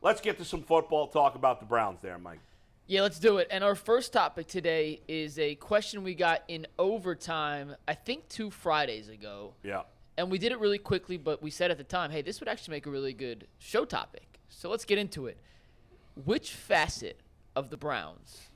let's get to some football talk about the Browns there, Mike. Yeah, let's do it. And our first topic today is a question we got in overtime, I think 2 Fridays ago. Yeah. And we did it really quickly, but we said at the time, hey, this would actually make a really good show topic. So let's get into it. Which facet of the Browns,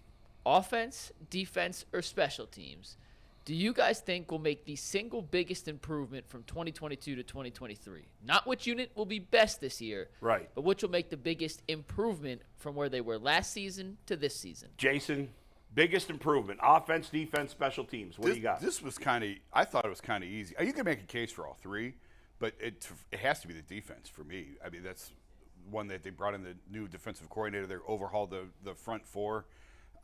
offense, defense, or special teams, do you guys think will make the single biggest improvement from 2022 to 2023? Not which unit will be best this year, right? But which will make the biggest improvement from where they were last season to this season. Jason, biggest improvement, offense, defense, special teams. What do you got? This was I thought it was kind of easy. You can make a case for all three, but it has to be the defense for me. I mean, that's one that they brought in the new defensive coordinator. They overhauled the front four.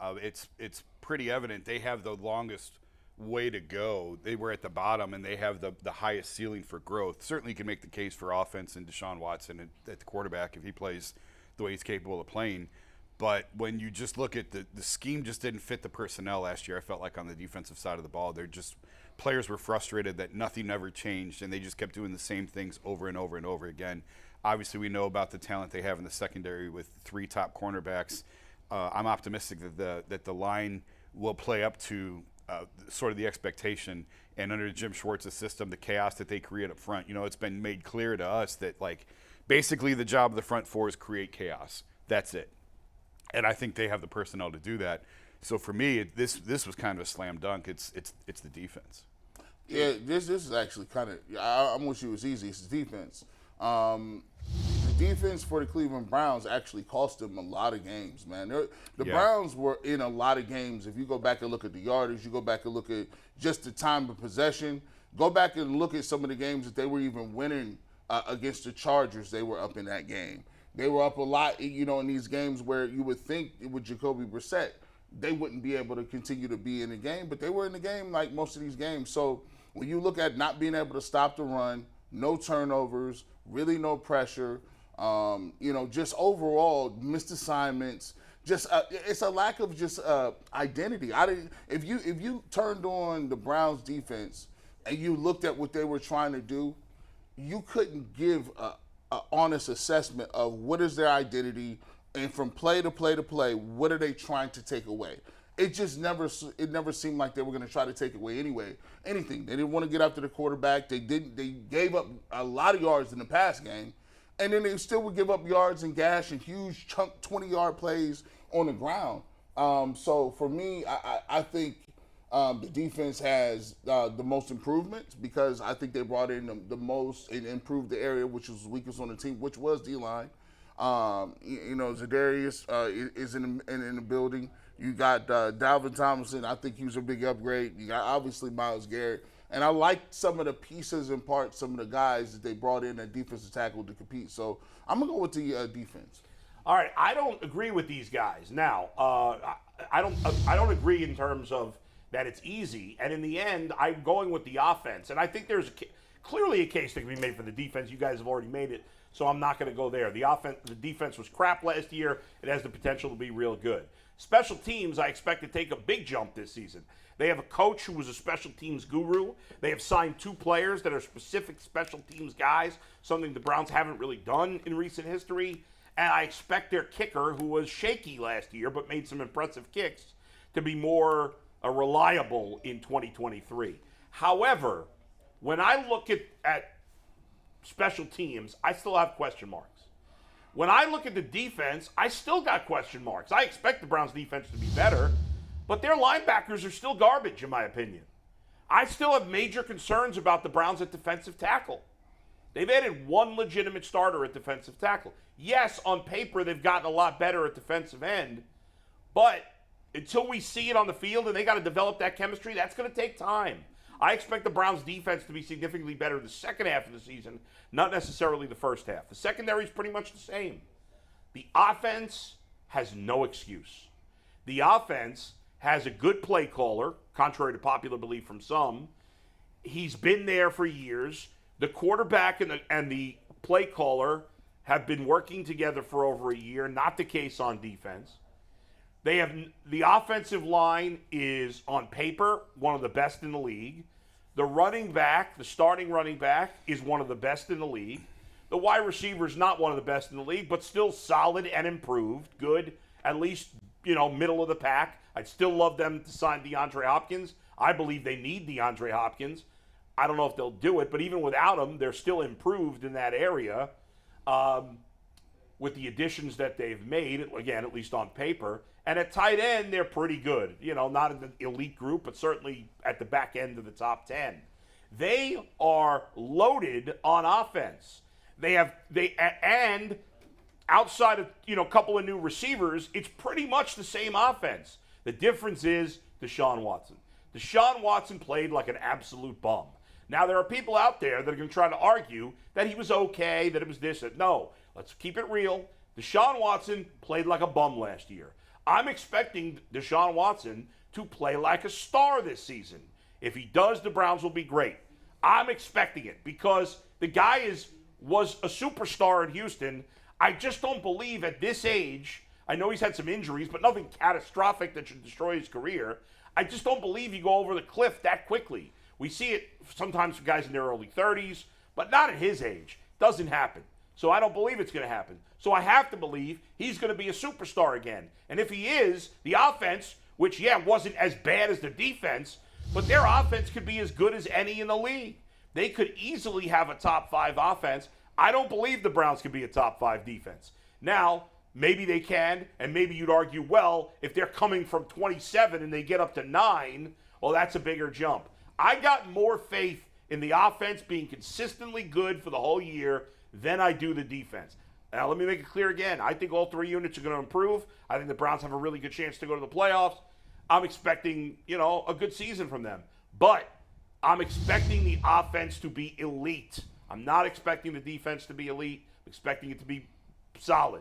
It's pretty evident they have the longest way to go. They were at the bottom, and they have the highest ceiling for growth. Certainly, you can make the case for offense and Deshaun Watson at the quarterback if he plays the way he's capable of playing. But when you just look at the scheme, just didn't fit the personnel last year. I felt like on the defensive side of the ball, players were frustrated that nothing ever changed, and they just kept doing the same things over and over and over again. Obviously, we know about the talent they have in the secondary with 3 top cornerbacks. I'm optimistic that the line will play up to sort of the expectation, and under Jim Schwartz's system, the chaos that they create up front. It's been made clear to us that basically the job of the front four is create chaos. That's it. And I think they have the personnel to do that. So for me, this was kind of a slam dunk. It's the defense. Yeah, this is actually kind of. I'm with you. It's easy. It's the defense. The defense for the Cleveland Browns actually cost them a lot of games, man. The Browns were in a lot of games. If you go back and look at the yardage, you go back and look at just the time of possession, go back and look at some of the games that they were even winning against the Chargers. They were up in that game. They were up a lot, in these games where you would think with Jacoby Brissett, they wouldn't be able to continue to be in the game, but they were in the game like most of these games. So when you look at not being able to stop the run, no turnovers, really no pressure, just overall missed assignments. It's a lack of just identity. If you turned on the Browns defense and you looked at what they were trying to do, you couldn't give an honest assessment of what is their identity, and from play to play to play, what are they trying to take away? It never seemed like they were going to try to take away anything. They didn't want to get after the quarterback. They gave up a lot of yards in the pass game, and then they still would give up yards and gash and huge chunk 20-yard plays on the ground. So for me, I think the defense has the most improvements because I think they brought in the most and improved the area which was weakest on the team, which was D-line. Zadarius is in the building. You got Dalvin Tomlinson. I think he was a big upgrade. You got obviously Myles Garrett. And I like some of the pieces and parts, some of the guys that they brought in at defensive tackle to compete. So I'm going to go with the defense. All right, I don't agree with these guys. Now, I don't agree in terms of that it's easy. And in the end, I'm going with the offense. And I think there's clearly a case that can be made for the defense. You guys have already made it, so I'm not going to go there. The defense was crap last year. It has the potential to be real good. Special teams, I expect to take a big jump this season. They have a coach who was a special teams guru. They have signed 2 players that are specific special teams guys, something the Browns haven't really done in recent history. And I expect their kicker, who was shaky last year but made some impressive kicks, to be more reliable in 2023. However, when I look at special teams, I still have question marks. When I look at the defense, I still got question marks. I expect the Browns defense to be better, but their linebackers are still garbage, in my opinion. I still have major concerns about the Browns at defensive tackle. They've added 1 legitimate starter at defensive tackle. Yes, on paper, they've gotten a lot better at defensive end, but until we see it on the field and they got to develop that chemistry, that's going to take time. I expect the Browns defense to be significantly better the second half of the season, not necessarily the first half. The secondary is pretty much the same. The offense has no excuse. The offense has a good play caller, contrary to popular belief from some. He's been there for years. The quarterback and the play caller have been working together for over a year, not the case on defense. The offensive line is, on paper, one of the best in the league. The starting running back, is one of the best in the league. The wide receiver's not one of the best in the league, but still solid and improved. Good, at least, middle of the pack. I'd still love them to sign DeAndre Hopkins. I believe they need DeAndre Hopkins. I don't know if they'll do it, but even without him, they're still improved in that area with the additions that they've made, again, at least on paper. And at tight end, they're pretty good. Not in the elite group, but certainly at the back end of the top 10. They are loaded on offense. And outside of, a couple of new receivers, it's pretty much the same offense. The difference is Deshaun Watson. Deshaun Watson played like an absolute bum. Now, there are people out there that are going to try to argue that he was okay, that it was this. No, let's keep it real. Deshaun Watson played like a bum last year. I'm expecting Deshaun Watson to play like a star this season. If he does, the Browns will be great. I'm expecting it because the guy was a superstar in Houston. I just don't believe at this age, I know he's had some injuries, but nothing catastrophic that should destroy his career. I just don't believe you go over the cliff that quickly. We see it sometimes for guys in their early 30s, but not at his age. Doesn't happen. So I don't believe it's going to happen. So I have to believe he's going to be a superstar again. And if he is, the offense, which, wasn't as bad as the defense, but their offense could be as good as any in the league. They could easily have a top 5 offense. I don't believe the Browns can be a top 5 defense. Now, maybe they can, and maybe you'd argue, well, if they're coming from 27 and they get up to 9, well, that's a bigger jump. I got more faith in the offense being consistently good for the whole year than I do the defense. Now, let me make it clear again. I think all 3 units are going to improve. I think the Browns have a really good chance to go to the playoffs. I'm expecting, a good season from them. But I'm expecting the offense to be elite. I'm not expecting the defense to be elite. I'm expecting it to be solid.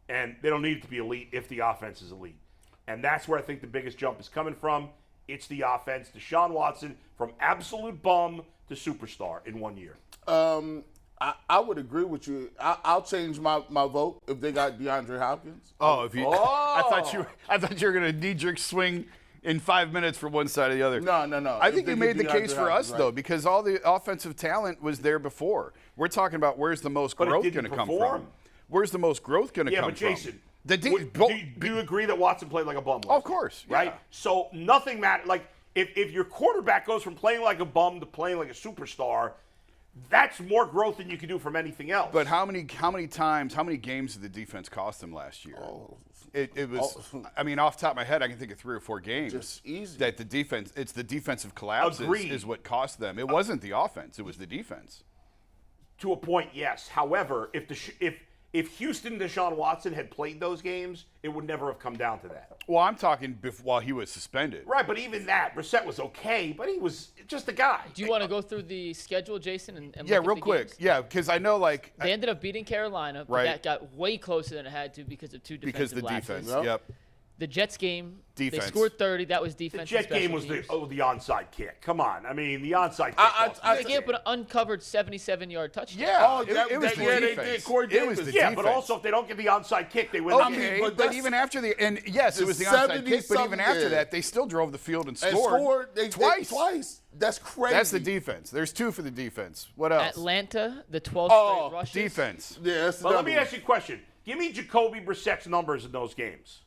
And they don't need it to be elite if the offense is elite. And that's where I think the biggest jump is coming from. It's the offense. Deshaun Watson from absolute bum to superstar in 1 year. I would agree with you. I'll change my vote if they got DeAndre Hopkins. I thought you were going to knee-jerk swing in 5 minutes from one side or the other. No. I think you made the case for us, though, because all the offensive talent was there before. We're talking about where's the most growth going to come from. Where's the most growth going to come from? Yeah, but Jason, do you agree that Watson played like a bum? Of course. Right? Yeah. So nothing matters. Like, if your quarterback goes from playing like a bum to playing like a superstar, that's more growth than you can do from anything else. But how many games did the defense cost them last year? It was, off the top of my head, I can think of 3 or 4 games. Just easy. That it's the defensive collapses is what cost them. It wasn't the offense, it was the defense. To a point, yes. However, if Houston Deshaun Watson had played those games, it would never have come down to that. Well, I'm talking while he was suspended. Right, but even that, Brissett was okay, but he was just a guy. Do you want to go through the schedule, Jason? And yeah, look at real the quick. games? Yeah, because I know they ended up beating Carolina, but that got way closer than it had to because of 2 defensive lapses. Because the defense. Yep. The Jets game, defense. they scored 30. That was defense. The Jet game was the onside kick. Come on. The onside kick. They gave up an uncovered 77-yard touchdown. Yeah, it was the defense. They did. Corey Davis. It was the defense. but but also if they don't get the onside kick, they win the game. But even after it was the onside kick, but even after that, they still drove the field and scored twice. That's crazy. That's the defense. There's 2 for the defense. What else? Atlanta, the 12th straight rushes. Defense. Yeah, that's let me ask you a question. Give me Jacoby Brissett's numbers in those games.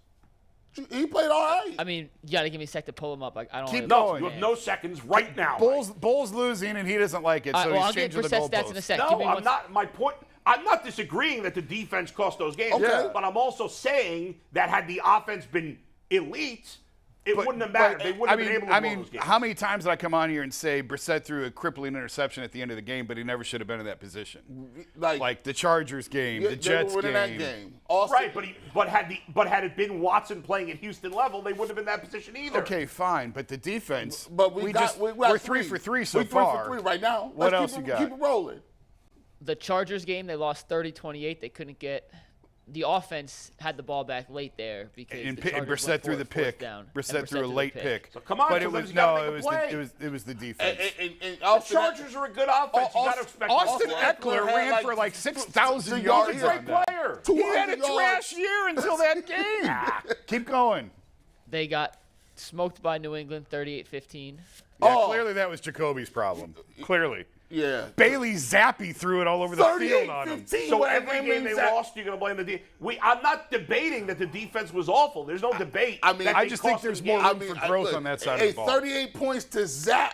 He played all right. You got to give me a sec to pull him up. I don't Keep going. You have no seconds right now. Bulls losing, and he doesn't like it, so he's changing the goalposts. I'll get Brissett's stats in a sec. No, I'm not. My point, I'm not disagreeing that the defense cost those games. Okay. But I'm also saying that had the offense been elite, it wouldn't have mattered. They wouldn't have been able to win those games. How many times did I come on here and say Brissett threw a crippling interception at the end of the game, but he never should have been in that position? Like the Chargers game, the Jets game. That game. Right, but had it been Watson playing at Houston level, they wouldn't have been in that position either. Okay, fine, but the defense. But we're 3 for 3 so far. far. 3 for 3 right now. What else you got? Keep it rolling. The Chargers game, they lost 30-28. They couldn't get. The offense had the ball back late there because and the Chargers Brissett went threw the pick. Brissett threw a late pick. So come on, but it was the defense. And the Chargers are a good offense. You got to expect Austin Eckler ran for like 6,000 yards. He's a great player. He had a trash year until that game. Keep going. They got smoked by New England 38-15. Yeah, clearly that was Jacoby's problem. Clearly. Yeah. Bailey Zappi threw it all over the field on him. 38-15. So Well, every I game mean, they Zach- lost, you're going to blame the defense. I'm not debating that the defense was awful. There's no debate. I mean, that I they just think cost there's them more games. room for growth on that side of the ball. 38 points to Zap.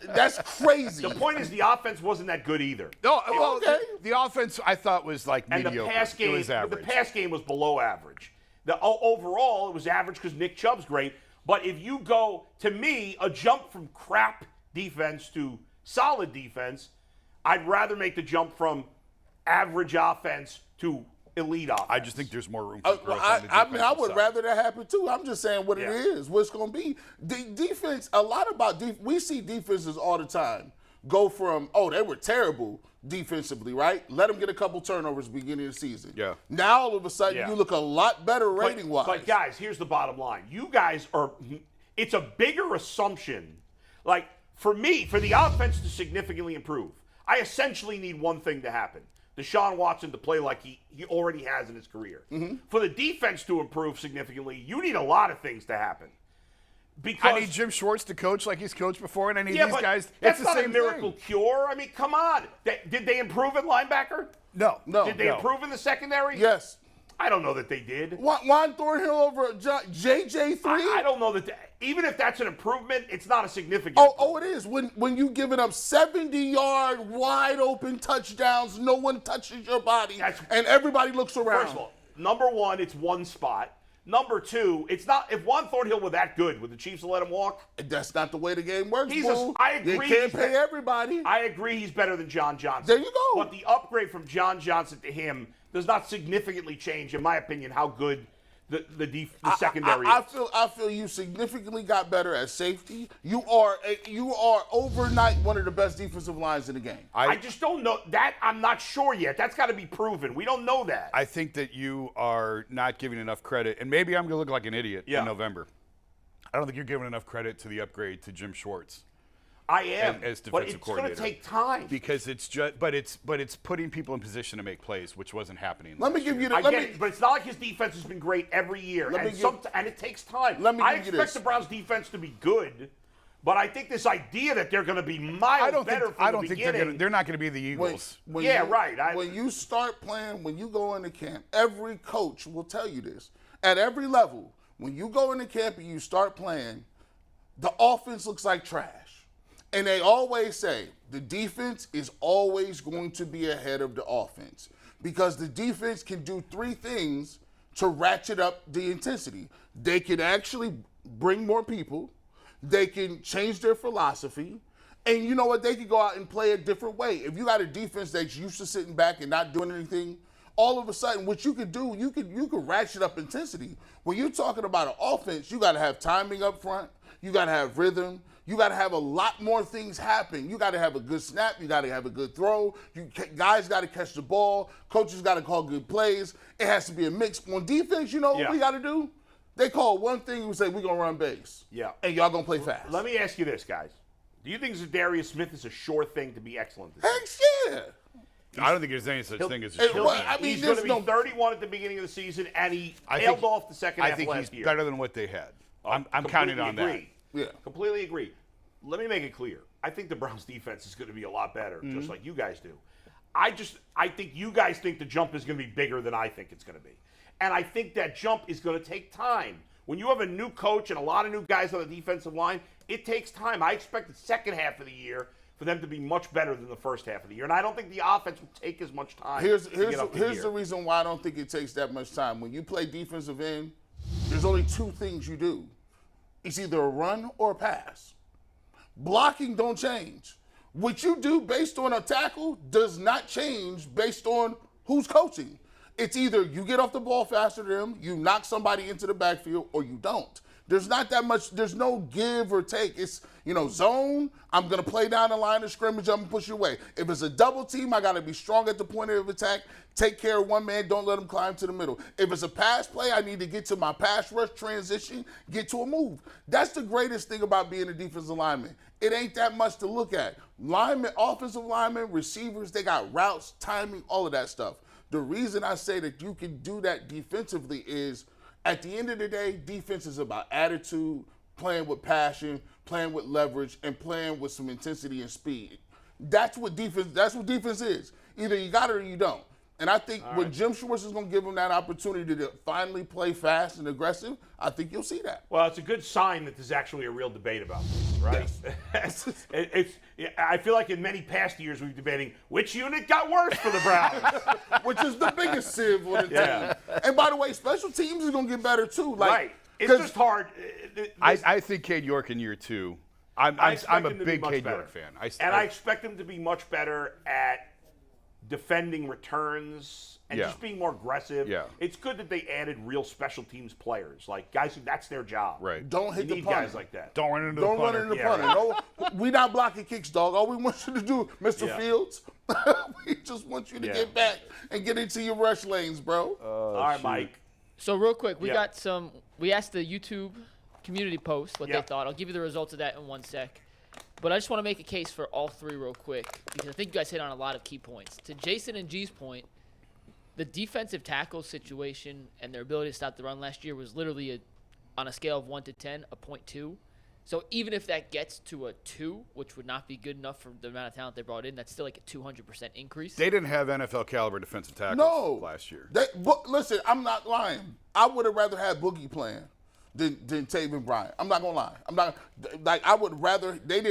That's crazy. The point is the offense wasn't that good either. No, well, Okay. the offense I thought was like And mediocre. the pass game, it was average. the pass game was below average. Overall, it was average because Nick Chubb's great. But if you go, to me, a jump from crap defense to solid defense, I'd rather make the jump from average offense to elite offense. I just think there's more room for growth on the I mean, I defensive would side. rather that happen too. I'm just saying what it Yeah. is, what's going to be. The defense, a lot about we see defenses all the time go from, oh, they were terrible defensively, right? Let them get a couple turnovers beginning of the season. Yeah. Now all of a sudden Yeah. you look a lot better rating wise. But guys, here's the bottom line. You guys are, it's a bigger assumption. Like, for me, for the offense to significantly improve, I essentially need one thing to happen. Deshaun Watson to play like he already has in his career. Mm-hmm. For the defense to improve significantly, you need a lot of things to happen. Because I need Jim Schwartz to coach like he's coached before, and I need yeah, these but guys. that's It's the not same a miracle thing. cure. I mean, come on. Did they improve at linebacker? No. Did they no. improve in the secondary? Yes. I don't know that they did. Juan Thornhill over JJ3? I don't know that. Even if that's an improvement, it's not a significant. Oh, it is. When you giving up 70-yard wide open touchdowns, no one touches your body, and everybody looks around. First of all, number one, it's one spot. Number two, it's not. If Juan Thornhill were that good, would the Chiefs have let him walk? That's not the way the game works, He's Bull. I agree. You can't he's pay everybody. I agree. He's better than John Johnson. There you go. But the upgrade from John Johnson to him does not significantly change, in my opinion, how good the secondary is. I feel you significantly got better at safety. You are overnight one of the best defensive lines in the game. I just don't know that. I'm not sure yet. That's got to be proven. We don't know that. I think that you are not giving enough credit, and maybe I'm going to look like an idiot Yeah. in November. I don't think you're giving enough credit to the upgrade to Jim Schwartz. I am, as but defensive it's going to coordinator. take time. Because it's just, but it's putting people in position to make plays, which wasn't happening. Let me last give year. you the. I Let get me, it, but it's not like his defense has been great every year, Let me and, give- and it takes time. Let me I give you expect this. the Browns' defense to be good, but I think this idea that they're going to be miles I don't better think. from I the don't think beginning. they're not going to be the Eagles. Yeah, right. When you start playing, when you go into camp, every coach will tell you this. At every level, when you go into camp and you start playing, the offense looks like trash. And they always say the defense is always going to be ahead of the offense because the defense can do three things to ratchet up the intensity. They can actually bring more people. They can change their philosophy. And you know what? They can go out and play a different way. If you got a defense that's used to sitting back and not doing anything, all of a sudden what you could do, you could ratchet up intensity. When you're talking about an offense, you got to have timing up front. You got to have rhythm. You got to have a lot more things happen. You got to have a good snap. You got to have a good throw. Guys got to catch the ball. Coaches got to call good plays. It has to be a mix. On defense, you know what we got to do? They call one thing and say, we're going to run base. Yeah. And y'all going to play fast. Let me ask you this, guys. Do you think Zadarius Smith is a sure thing to be excellent this Heck year? yeah. I don't think there's any such thing as a He'll- short well, game. I mean, He's going to there's be no- 31 at the beginning of the season, and he I tailed think- off the second I half think last he's year. better than what they had. I'm counting on that. Agree. Yeah. Completely agree. Let me make it clear. I think the Browns defense is going to be a lot better, Mm-hmm. just like you guys do. I think you guys think the jump is going to be bigger than I think it's going to be. And I think that jump is going to take time. When you have a new coach and a lot of new guys on the defensive line, it takes time. I expect the second half of the year for them to be much better than the first half of the year. And I don't think the offense will take as much time Here's to get up to the gear. reason why I don't think it takes that much time. When you play defensive end, there's only two things you do. It's either a run or a pass. Blocking don't change. What you do based on a tackle does not change based on who's coaching. It's either you get off the ball faster than them, you knock somebody into the backfield, or you don't. There's not that much, there's no give or take. It's, zone, I'm going to play down the line of scrimmage, I'm going to push you away. If it's a double team, I got to be strong at the point of attack, take care of one man, don't let him climb to the middle. If it's a pass play, I need to get to my pass rush transition, get to a move. That's the greatest thing about being a defensive lineman. It ain't that much to look at. Linemen, offensive linemen, receivers, they got routes, timing, all of that stuff. The reason I say that you can do that defensively is at the end of the day, defense is about attitude, playing with passion, playing with leverage, and playing with some intensity and speed. That's what defense is. Either you got it or you don't. And I think when Jim Schwartz is going to give him that opportunity to finally play fast and aggressive, I think you'll see that. Well, it's a good sign that there's actually a real debate about this, right? Yes. I feel like in many past years we've been debating which unit got worse for the Browns. Which is the biggest sieve on the Yeah. team. And by the way, special teams is going to get better too. Like, Right. It's just hard. I think Cade York in year 2. I'm expect a him to be big much Cade better. York fan. I expect him to be much better at defending returns and Yeah. just being more aggressive. Yeah. It's good that they added real special teams players, like guys who that's their job. Right. don't hit You the need punter. guys like that. Don't run into Don't the punter. run into the Yeah, punter. No, we not blocking kicks, dog. All we want you to do, Mr. Yeah. Fields, we just want you to Yeah. get back and get into your rush lanes, bro. All right, Mike. So real quick, we Yeah. got some. We asked the YouTube community post what Yeah. they thought. I'll give you the results of that in 1 sec. But I just want to make a case for all three real quick because I think you guys hit on a lot of key points. To Jason and G's point, the defensive tackle situation and their ability to stop the run last year was literally on a scale of 1 to 10, a 0.2. So even if that gets to a 2, which would not be good enough for the amount of talent they brought in, that's still like a 200% increase. They didn't have NFL caliber defensive tackles No. last year. Listen, I'm not lying. I would have rather had Boogie playing than Taven Bryan. I'm not gonna lie. I'm not like I would rather. They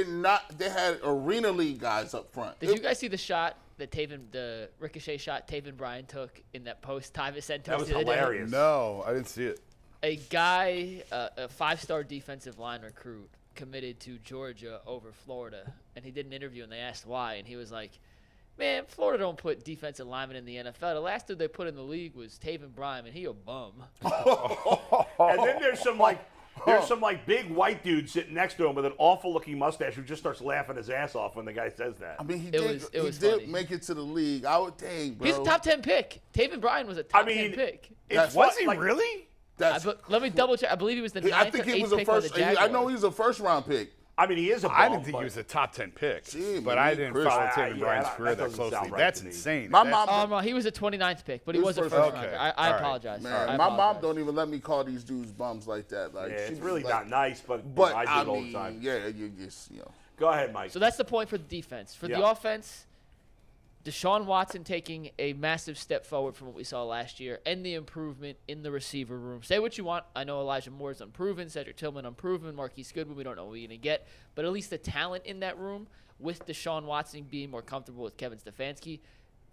had Arena League guys up front. Did you guys see the shot that the ricochet shot Taven Bryan took in that post Tyvis sent to That us was the other day? hilarious. No, I didn't see it. A guy, a 5-star defensive line recruit, committed to Georgia over Florida, and he did an interview, and they asked why, and he was like, man, Florida don't put defensive linemen in the NFL. The last dude they put in the league was Taven Bryan, and he a bum. And then there's some big white dude sitting next to him with an awful looking mustache who just starts laughing his ass off when the guy says that. I mean, he was did funny. make it to the league. I would think, bro. He's a top 10 pick. Taven Bryan was a top 10 pick. It's Was he like, really? Let me double check. I believe he was the I 9th think or he 8th was a pick by the first. Jaguars. I know he was a first round pick. I mean, he is a bum. I didn't think but he was a top 10 pick, Gee, but man, I didn't Chris. follow Yeah, Taven Bryan's that career that doesn't closely. sound right That's to me. insane. My That's- mom- No, he was a 29th pick, but he He was was a first first round. rounder. Okay. I All right. apologize. Man, I my mom apologize. don't even let me call these dudes bums like that. Like, Yeah, she it's be really like- not nice, but, But I do I it all the mean, time. yeah, you just Go ahead, Mike. So that's the point for the defense. For the Yeah. offense, Deshaun Watson taking a massive step forward from what we saw last year and the improvement in the receiver room. Say what you want. I know Elijah Moore is unproven, Cedric Tillman unproven, Marquise Goodwin, we don't know what we're going to get. But at least the talent in that room with Deshaun Watson being more comfortable with Kevin Stefanski,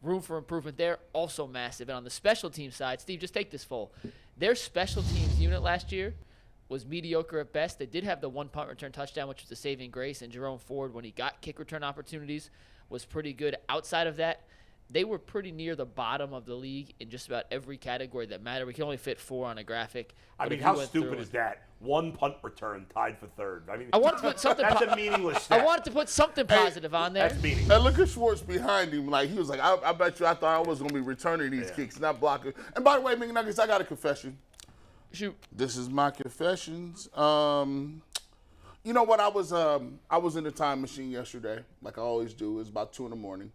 room for improvement there, also massive. And on the special team side, Steve, just take this full. Their special teams unit last year was mediocre at best. They did have the one punt return touchdown, which was the saving grace, and Jerome Ford, when he got kick return opportunities, was pretty good. Outside of that, they were pretty near the bottom of the league in just about every category that mattered. We can only fit 4 on a graphic. I but mean, if how you went stupid through is it- that? One punt return tied for third. I mean, I wanted to put something. that's a meaningless stat. I wanted to put something positive on there. That's meaningless. And look at Schwartz behind him. Like, he was like, I bet you I thought I was going to be returning these kicks, not blocking. And by the way, McNuggets, I got a confession. Shoot. This is my confessions. You know what? I was in the time machine yesterday, like I always do. It was about 2 a.m.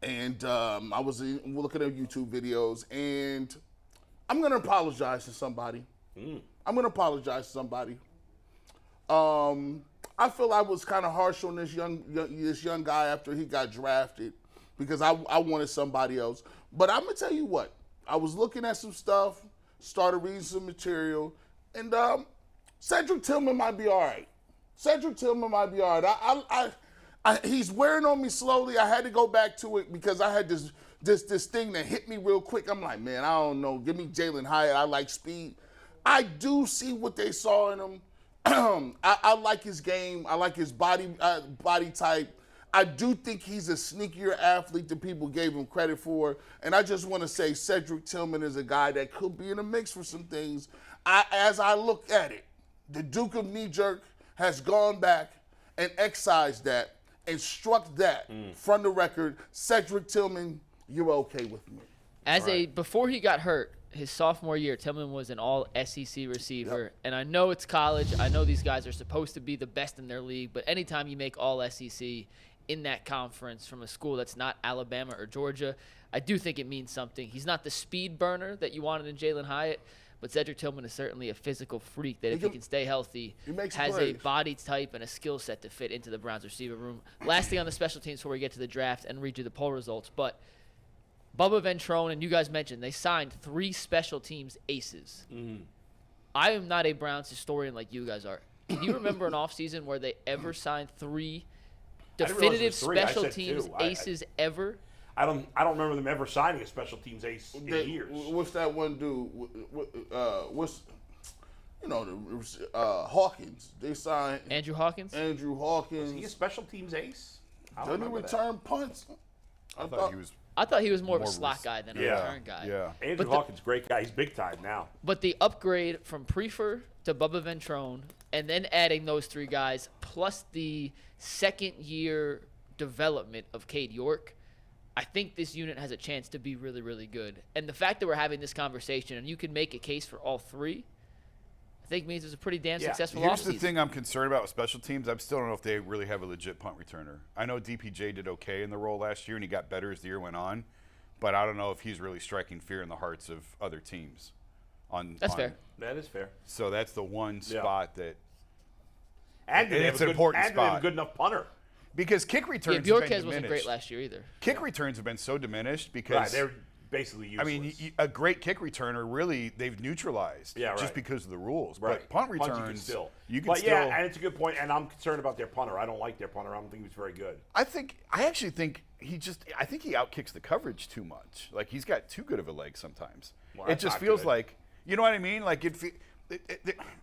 And I was looking at YouTube videos, and I'm going to apologize to somebody. I'm going to apologize to somebody. I feel I was kind of harsh on this young guy after he got drafted because I wanted somebody else. But I'm going to tell you what. I was looking at some stuff, started reading some material, and Cedric Tillman might be all right. Cedric Tillman might be all right. He's wearing on me slowly. I had to go back to it because I had this thing that hit me real quick. I'm like, man, I don't know. Give me Jalen Hyatt. I like speed. I do see what they saw in him. I like his game. I like his body type. I do think he's a sneakier athlete than people gave him credit for. And I just want to say Cedric Tillman is a guy that could be in the mix for some things. As I look at it, the Duke of Knee Jerk has gone back and excised that and struck that from the record. Cedric Tillman, you're okay with me. Before he got hurt, his sophomore year, Tillman was an all-SEC receiver. Yep. And I know it's college. I know these guys are supposed to be the best in their league. But anytime you make all-SEC in that conference from a school that's not Alabama or Georgia, I do think it means something. He's not the speed burner that you wanted in Jalen Hyatt, but Cedric Tillman is certainly a physical freak that if he can stay healthy, he makes has plays. a body type and a skill set to fit into the Browns receiver room. Last thing on the special teams before we get to the draft and read you the poll results, but Bubba Ventrone, and you guys mentioned, they signed 3 special teams aces. I am not a Browns historian like you guys are. Can you remember an offseason where they ever signed 3 definitive special teams aces ever? I don't remember them ever signing a special teams ace in years. What's that one dude? Hawkins. They signed Andrew Hawkins? Andrew Hawkins. Is he a special teams ace? I don't Doesn't he remember return punts? I thought he was. I thought he was more of a More slot res- guy than a Yeah. return guy. Yeah. Andrew Hawkins, great guy. He's big time now. But the upgrade from Prefer to Bubba Ventrone and then adding those 3 guys plus the second-year development of Cade York, I think this unit has a chance to be really, really good. And the fact that we're having this conversation and you can make a case for all 3, I think means it's a pretty damn successful Here's offseason. the thing I'm concerned about with special teams. I still don't know if they really have a legit punt returner. I know DPJ did okay in the role last year, and he got better as the year went on. But I don't know if he's really striking fear in the hearts of other teams. That's fair. That is fair. So that's the one spot that. And do they have it's a an good, important and do they have a spot. good enough punter? Because kick Yeah, returns have Bjorkes been wasn't diminished. great last year either. Kick returns have been so diminished because Right, they're basically useless. I mean, a great kick returner really they've neutralized Yeah, just right. because of the rules. right. But punt you can returns, still. you can but still. yeah, and it's a good point. And I'm concerned about their punter. I don't like their punter. I don't think he's very good. I actually think he outkicks the coverage too much. Like he's got too good of a leg sometimes. Well, It that's just not feels good. like, you know what I mean? Like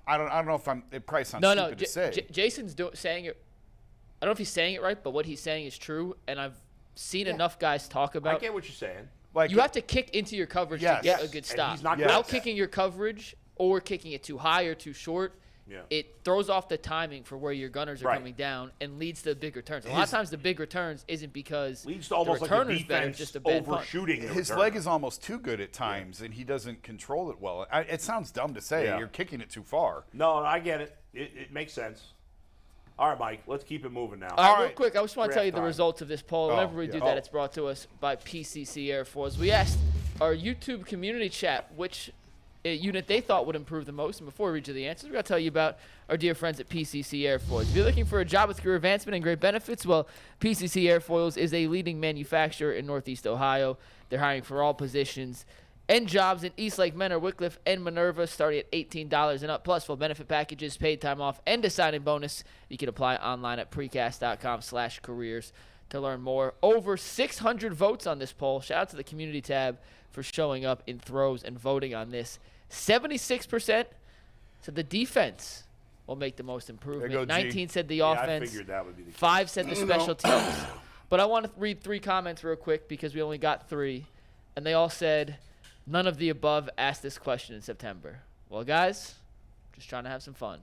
I don't know if it probably sounds No, stupid to say. Jason's saying it. I don't know if he's saying it right, but what he's saying is true. And I've seen enough guys talk I about. get what you're saying. Like You have to kick into your coverage Yes. to get a Yes. good And stop. he's not good Without at that. kicking your coverage or kicking it too high or too short, Yeah. it throws off the timing for where your gunners are Right. coming down and leads to big returns. A lot of times the big returns isn't because Leads to almost the like the returner's better, defense just a bad punt. overshooting the his returner. leg is almost too good at times, and he doesn't control it well. It sounds dumb to say. Yeah. You're kicking it too far. No, I get it. It makes sense. All right, Mike, let's keep it moving now. All right, real right. quick, I just want to tell you the Draft time. results of this poll. Whenever we yeah. do that, it's brought to us by PCC Air Force. We asked our YouTube community chat which unit they thought would improve the most. And before we read you the answers, we're going to tell you about our dear friends at PCC Airfoils. If you're looking for a job with career advancement and great benefits, well, PCC Airfoils is a leading manufacturer in Northeast Ohio. They're hiring for all positions and jobs in Eastlake, Menor, Wickliffe, and Minerva, starting at $18 and up, plus full benefit packages, paid time off, and a signing bonus. You can apply online at precast.com/careers to learn more. Over 600 votes on this poll. Shout out to the community tab for showing up in throws and voting on this. 76% said the defense will make the most improvement. There you go, G. 19 said the Yeah, offense. I figured that would be the case. 5 said the special teams. But I want to read 3 comments real quick because we only got 3. And they all said, none of the above asked this question in September. Well, guys, just trying to have some fun.